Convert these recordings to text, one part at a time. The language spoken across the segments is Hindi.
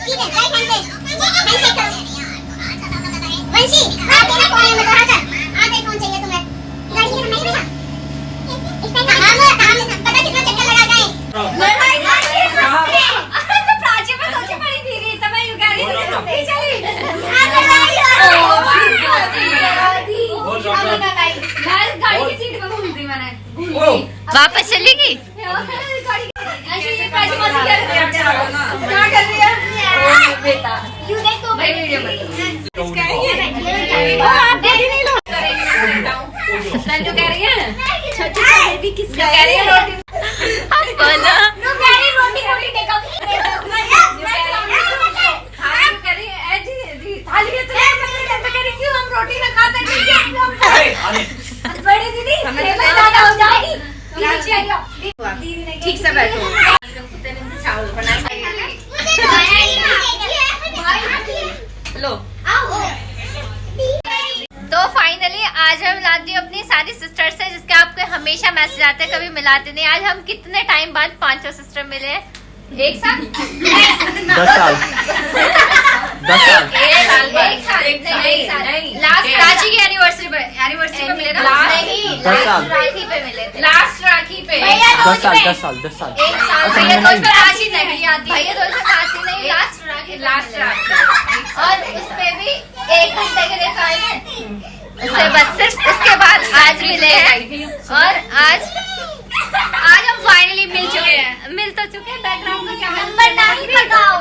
ठीक है राइट हैंड से हैंडशेक करो। वंशी आप मेरा फोन है मैं कहा था आधे फोन चाहिए तुम्हें गाड़ी में नहीं बेटा इस पे हम पता कितना चक्कर लगा गए तो प्राची में सोचे पड़ी थी रे तब मैं गाड़ी नहीं चली गाड़ी की सीट पे घूमती मैंने वापस चलेगी। क्या कर रही है बेटा यू देख तो भाई वीडियो जो कह रही है छोटी बेबी किसका कह रही है रोटी बोलो नो कह रही रोटी रोटी टेक अप कह रही है जी थाली है तो कह रही क्यों हम रोटी ना खाते नहीं बड़ी दीदी मैं ज्यादा हो जाएगी ठीक से बैठो चावल बनाए लो। तो फाइनली आज हम लाती हूँ अपनी सारी सिस्टर से जिसके आपको हमेशा मैसेज आते हैं कभी मिलाते नहीं। आज हम कितने टाइम बाद पांचों सिस्टर मिले एक साल 10 साल 10 साल लास्ट राखी की एनिवर्सरी पे मिले ना लास्ट राखी पे मिले थे लास्ट राखी पे 10 साल 10 साल 10 साल एक साल भैया तो उसमें राखी नहीं आती भैया तो उसमें आती नहीं लास्ट राखी और उसपे भी 1 घंटे के लिए खाए थे उससे बस सिर्फ उसके बाद आज मिले हैं और आज हम फाइनली मिल चुके हैं मिल तो चुके हैं। बैकग्राउंड का क्या नंबर नहीं बताओ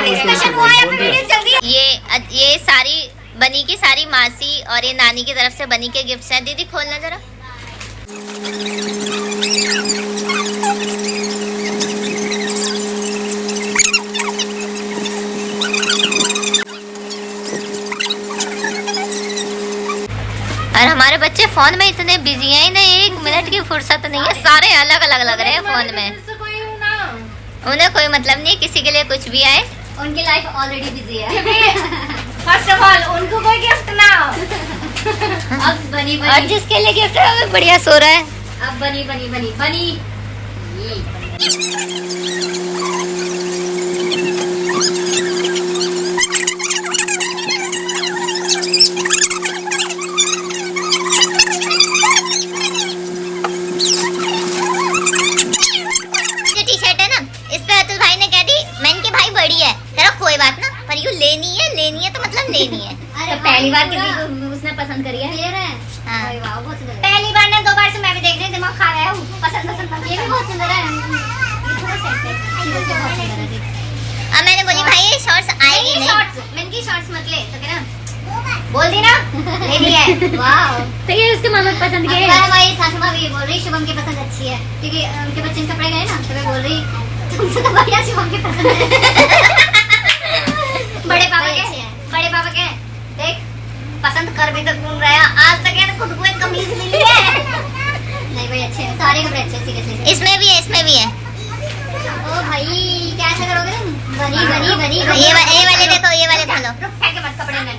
डिस्कशन हुआ है अपनी वीडियो चल रही है। ये सारी बनी की सारी मासी और ये नानी की तरफ से बनी के गिफ्ट्स हैं। दीदी खोलना जरा। और हमारे बच्चे फोन में इतने बिजी हैं इन्हें 1 मिनट की फुर्सत नहीं है सारे अलग अलग लग रहे हैं फोन में। उन्हें कोई मतलब नहीं किसी के लिए कुछ भी आए उनकी लाइफ ऑलरेडी बिजी है फर्स्ट ऑफ ऑल उनको कोई गिफ्ट ना अब बनी और जिसके लिए गिफ्ट है वो बढ़िया सो रहा है। अब बनी टी-शर्ट है ना इस पे अतुल भाई ने कह दी मैंने की भाई बड़ी है तेरा कोई बात ना पर यू लेनी है तो मतलब लेनी है। तो पहली बार किसी को उसने पसंद करी है ले रहे हैं पहली बार ने 2 बार से मैं भी देख रही दिमाग खा गया हूँ पसंद ये भी बहुत सुंदर है अब मैंने बोली भाई ये शॉर्ट्स आएगी नहीं मैंने की शॉर्ट्स मत ले तो क्या बोल दी ना लेनी है वाह तो ये उसके मामा की पसंद की है। भाई सासू माँ भी बोल रही शुभम की पसंद अच्छी है क्योंकि उनके बच्चे कपड़े गए ना तो मैं बोल रही तुमसे तो बढ़िया शुभम की पसंद है बड़े पापा के देख पसंद कर भी तो घूम रहा है आज तक यार खुद को एक कमीज मिली है नहीं भाई अच्छे हैं सारे कपड़े अच्छे सीरियसली इसमें भी है ओ भाई क्या ऐसा करोगे बनी ये वाले देखो ये वाले खोलो रुक फेंक मत कपड़े में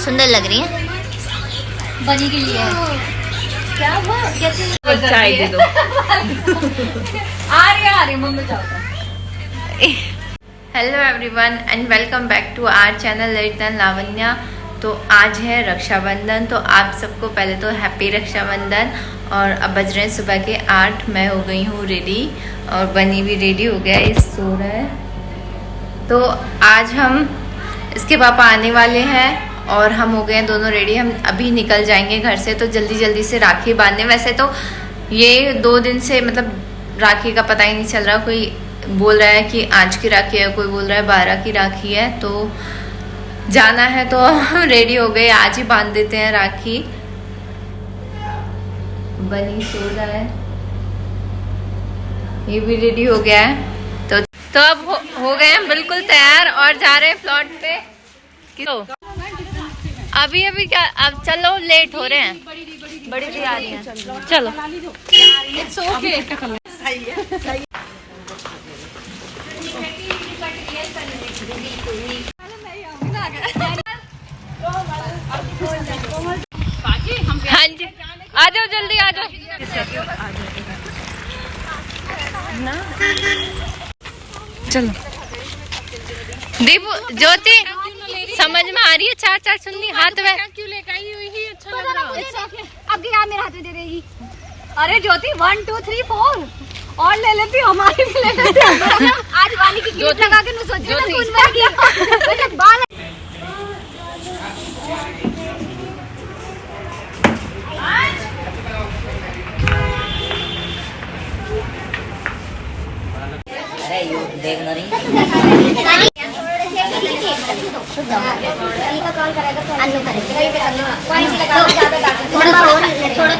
सुंदर लग रही है बनी के लिए क्या हुआ चाय दे दो आ रही मम्मी जाओ। Hello everyone and welcome back to our channel Lalita Lavanya. तो आज है रक्षाबंधन तो आप सबको पहले तो हैप्पी रक्षाबंधन। और अब बज रहे हैं सुबह के 8। मैं हो गई हूँ रेडी और बनी भी रेडी हो गया है सो रहा है। तो आज हम इसके पापा आने वाले हैं और हम हो गए हैं दोनों रेडी। हम अभी निकल जाएंगे घर से तो जल्दी से राखी बांधने। वैसे तो ये 2 दिन से मतलब राखी का पता ही नहीं चल रहा। कोई बोल रहा है कि आज की राखी है कोई बोल रहा है 12 की राखी है। तो जाना है तो हम रेडी हो गए आज ही बांध देते हैं राखी। बनी सो रहा है ये भी रेडी हो गया है। तो अब हो गए हैं बिल्कुल तैयार और जा रहे हैं प्लॉट पे। तो अभी क्या अब चलो लेट हो रहे हैं बड़ी दी आ रही है चलो हाँ जी, आ जाओ जल्दी आ जाओ। चलो दीपू ज्योति समझ में आ रही है? चार चार सुननी हाथ में क्यों लेकर आई हुई है? अच्छा लग रहा है। अब क्या मेरे हाथ में दे देगी? अरे ज्योति 1 2 3 4 और ले लेती, हमारी भी ले लेती। आज वाली की क्लिप लगा के सोच रही हूं कौन भर गया बाल। अरे यू देख ना रही कॉल करेगा तो अन्नू करेगा थोड़ा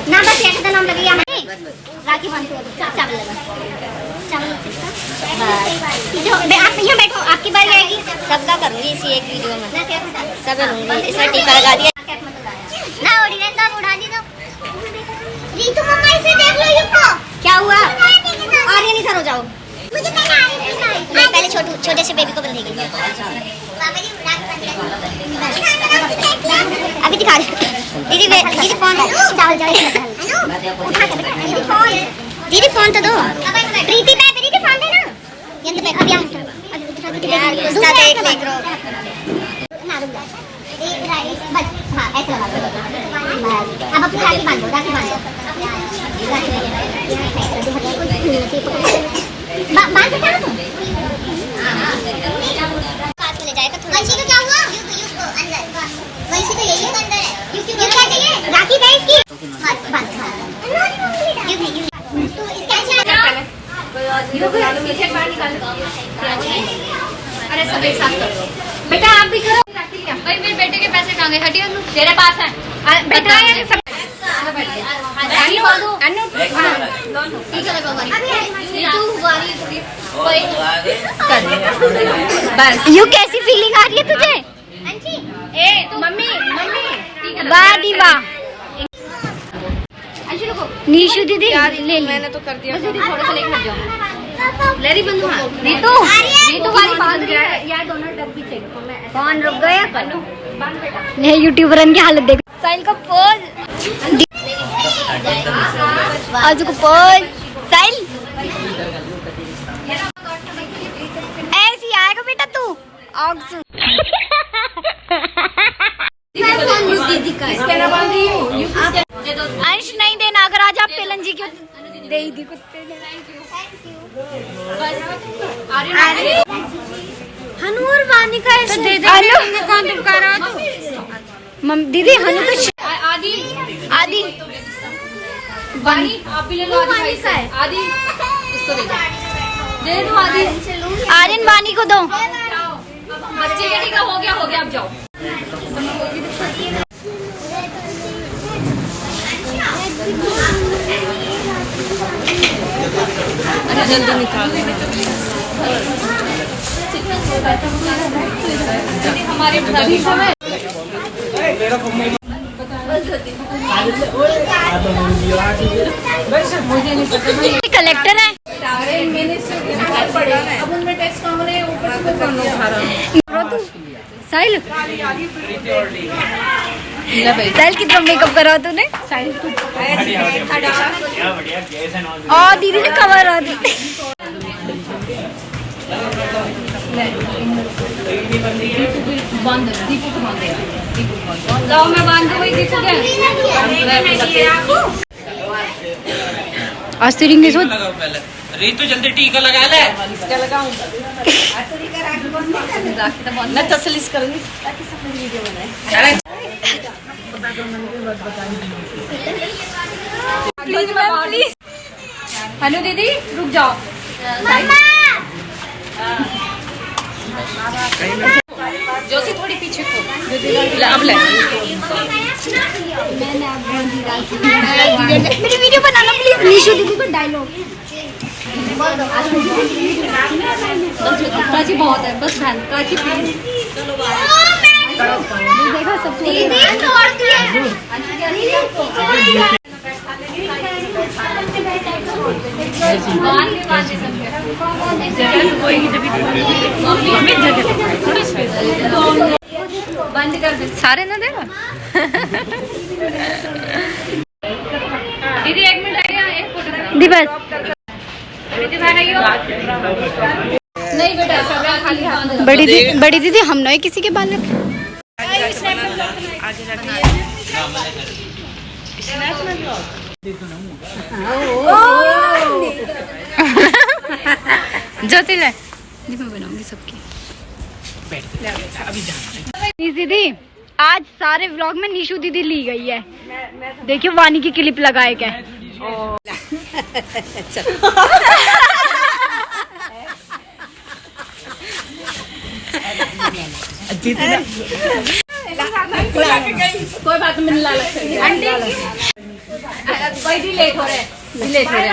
ना, बस ऐसे नाम लगे हमें राखी बांधते हो चावल लगा चावल जो आप यहाँ बैठो, आपकी बारी आएगी। सबका करूंगी इसी एक वीडियो में, सब लूंगी। इसमें टीका लगा दिया ना ओढ़ी ना, तब उड़ा दी तो रीतू मम्मा इसे देख लो। ये क्या हुआ? आर्यन इधर हो जाओ। मुझे पहले छोटे से बेबी को बंधेगी। अभी दिखा रही दीदी। दीदी फोन चावल दीदी फोन तो दो। प्रीति पे दीदी फोन दे ना। ये तो अभी हम उसका देख ले करो ना। रुक जा बस। हां ऐसे लगा दो। अब अपनी राखी बांधो, राखी बांधो। बांध देता हूं। पास में ले जाएगा थोड़ा। वंशी को क्या हुआ? उसको अंदर। वंशी तो यही अंदर है। यू क्या चाहिए? राखी है इसकी। बांध। यू तो इसका क्या? अरे सब एक साथ करो बेटा। आप भी करो। भाई मेरे बेटे के पैसे कहाँ गए? हटियो तेरे पास है बेटा। ये सब यू कैसी फीलिंग आ रही है तुझे? ए तू मम्मी वाह दी वाह। नीशु दीदी ले ली। मैंने तो कर दिया। थोड़ा सा लेकर जाओ। लेरी बंधु रीतू वाली बांध गया यार। दोनों डब भी चाहिए। कौन रुक गया? नहीं यूट्यूबरन की हालत देख। साइल का पोज आज को पोज साइल ऐसी आएगा बेटा तू। अंश नहीं देना। अगर आज आप पेलन जी क्यों दे दी कुत्ते ने। हनु और वानी का ऐसे दे दे। कौन तुम कर रहा हो? मम दीदी हनु तो आदि वानी आप भी ले लो। आदि का है। आदि इसको दे दो। आदि आर्यन वानी को दो। बच्चे बेटी का हो गया अब जाओ। अरे जल्दी निकाल। हमारे कलेक्टर है। साहिल कितना मेकअप करा तूने? और दीदी ने कवर आ दी। जाओ मैं बांध दूँ। आज तेरी सोच रीतू जल्दी टीका लगा ले। इसका लगाऊं मैं तसलीस करूंगी ताकि सब लोग वीडियो बनाए। Please ma'am please. हनु दीदी रुक जाओ। ज्योति थोड़ी पीछे को। अब ले मेरी वीडियो बनाना प्लीज। निशु दीदी को डायलॉग काची बहुत है बस बहन काची प्लीज। देखो सब दीदी तोड़ दिए। सारे ना देगा। दीदी 1 मिनट आइए, एक फोटो दी बस नहीं बेटा, सब खाली हाथ में। बड़ी दीदी हम नहीं किसी के बाल रखे। ज्योति ले मैं बनाऊंगी सबकी। दीदी आज सारे व्लॉग में निशु दीदी ली गई है। देखियो वानी की क्लिप लगाए क्या। कोई बात नहीं, ला आंटी लेट हो रहे, लेट हो रहे।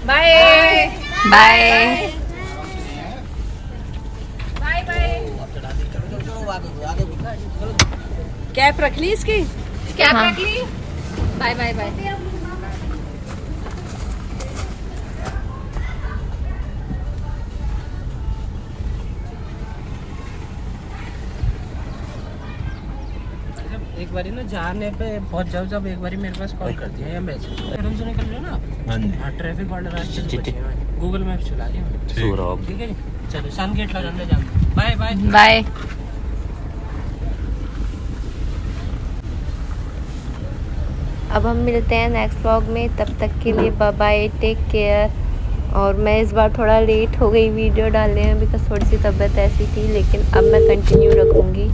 Bye bye. कैप रख ली इसकी, कैप हाँ। रख ली। Bye bye bye. एक बारी ना जाने पे पहुंच जाओ, जब एक बारी मेरे पास कॉल कर दिया या मैसेज से निकल लो ना। हाँ, ट्रैफिक वाले रास्ते से बचिए, गूगल मैप चला लिया। ठीक है जी, चलो सन गेट लगाने जाओ। Bye bye bye. अब हम मिलते हैं नेक्स्ट व्लॉग में, तब तक के लिए बाय बाय, टेक केयर। और मैं इस बार थोड़ा लेट हो गई वीडियो डालने में, बिकॉज थोड़ी सी तबीयत ऐसी थी, लेकिन अब मैं कंटिन्यू रखूँगी।